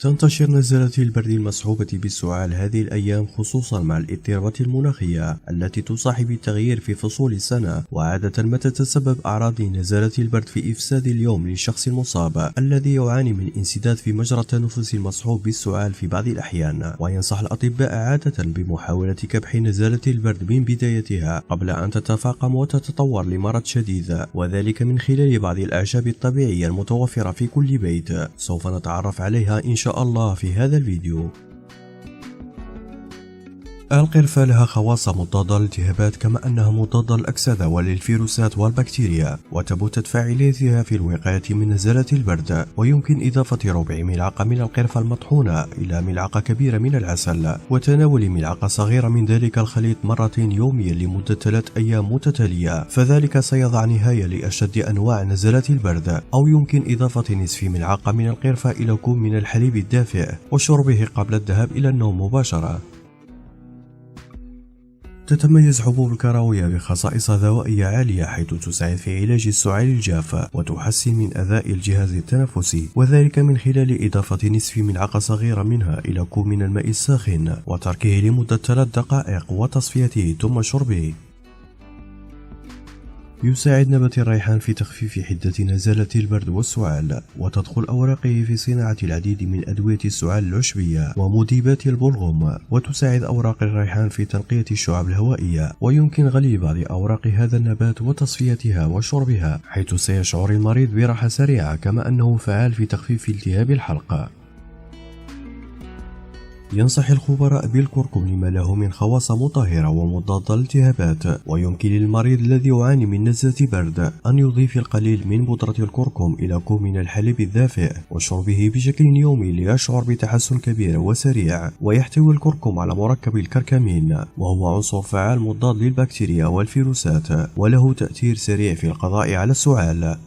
تنتشر نزلات البرد المصحوبة بالسعال هذه الأيام، خصوصا مع الاضطرابات المناخية التي تصاحب التغيير في فصول السنة، وعادة ما تتسبب أعراض نزلات البرد في إفساد اليوم للشخص المصاب الذي يعاني من انسداد في مجرى التنفس المصحوب بالسعال في بعض الأحيان. وينصح الأطباء عادة بمحاولة كبح نزلة البرد من بدايتها قبل أن تتفاقم وتتطور لمرض شديد، وذلك من خلال بعض الأعشاب الطبيعية المتوفرة في كل بيت، سوف نتعرف عليها إن شاء الله في هذا الفيديو. القرفة لها خواص مضادة للالتهابات، كما أنها مضادة للأكسدة وللفيروسات والبكتيريا، وتبث فاعليتها في الوقاية من نزلات البرد. ويمكن إضافة ربع ملعقة من القرفة المطحونة إلى ملعقة كبيرة من العسل، وتناول ملعقة صغيرة من ذلك الخليط مرتين يوميا لمدة 3 أيام متتالية، فذلك سيضع نهاية لأشد أنواع نزلات البرد. أو يمكن إضافة نصف ملعقة من القرفة إلى كوب من الحليب الدافئ وشربه قبل الذهاب إلى النوم مباشرة. تتميز حبوب الكراوية بخصائص دوائية عالية، حيث تساعد في علاج السعال الجاف وتحسن من أداء الجهاز التنفسي، وذلك من خلال إضافة نصف ملعقة صغيرة منها إلى كوب من الماء الساخن وتركه لمدة 3 دقائق وتصفيته ثم شربه. يساعد نبات الريحان في تخفيف حدة نزلات البرد والسعال، وتدخل أوراقه في صناعة العديد من أدوية السعال العشبية ومذيبات البلغم، وتساعد أوراق الريحان في تنقية الشعب الهوائية. ويمكن غلي بعض أوراق هذا النبات وتصفيتها وشربها، حيث سيشعر المريض براحة سريعة، كما أنه فعال في تخفيف التهاب الحلق. ينصح الخبراء بالكركم لما له من خواص مطهرة ومضادة للالتهابات، ويمكن للمريض الذي يعاني من نزلة برد أن يضيف القليل من بودرة الكركم إلى كوب من الحليب الدافئ وشربه بشكل يومي ليشعر بتحسن كبير وسريع. ويحتوي الكركم على مركب الكركمين، وهو عنصر فعال مضاد للبكتيريا والفيروسات، وله تأثير سريع في القضاء على السعال.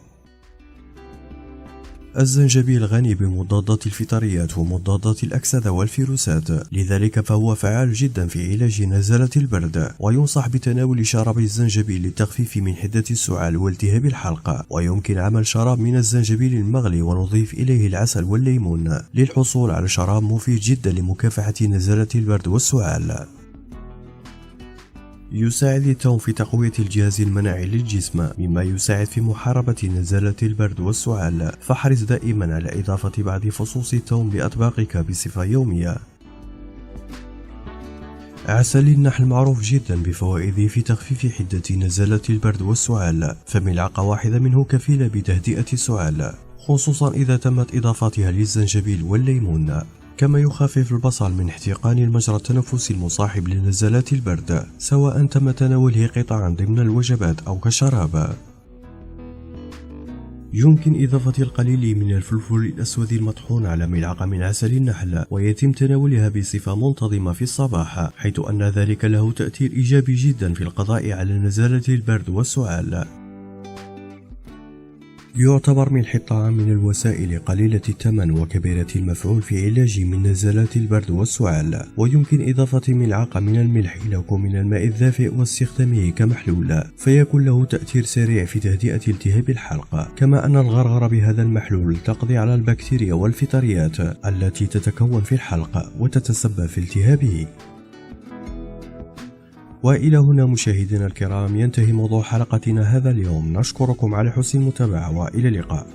الزنجبيل غني بمضادات الفطريات ومضادات الأكسدة والفيروسات، لذلك فهو فعال جدا في علاج نزلات البرد. وينصح بتناول شراب الزنجبيل للتخفيف من حدة السعال والتهاب الحلق. ويمكن عمل شراب من الزنجبيل المغلي ونضيف إليه العسل والليمون للحصول على شراب مفيد جدا لمكافحة نزلات البرد والسعال. يساعد الثوم في تقوية الجهاز المناعي للجسم، مما يساعد في محاربة نزلات البرد والسعال، فاحرص دائما على إضافة بعض فصوص الثوم لأطباقك بصفة يومية. عسل النحل معروف جدا بفوائده في تخفيف حدة نزلات البرد والسعال، فملعقة واحدة منه كفيلة بتهدئة السعال، خصوصا إذا تمت إضافتها للزنجبيل والليمون. كما يخفف البصل من احتقان المجرى التنفسي المصاحب لنزلات البرد، سواء تم تناوله قطعا ضمن الوجبات أو كشراب. يمكن إضافة القليل من الفلفل الأسود المطحون على ملعقة من عسل النحل، ويتم تناولها بصفة منتظمة في الصباح، حيث أن ذلك له تأثير إيجابي جدا في القضاء على نزلات البرد والسعال. يعتبر ملح الطعام من الوسائل قليلة الثمن وكبيرة المفعول في علاج من نزلات البرد والسعال، ويمكن إضافة ملعقة من الملح إلى كوب من الماء الدافئ واستخدامه كمحلول، فيكون له تأثير سريع في تهدئة التهاب الحلق. كما أن الغرغرة بهذا المحلول تقضي على البكتيريا والفطريات التي تتكون في الحلق وتتسبب في التهابه. وإلى هنا مشاهدينا الكرام ينتهي موضوع حلقتنا هذا اليوم، نشكركم على حسن المتابعة وإلى اللقاء.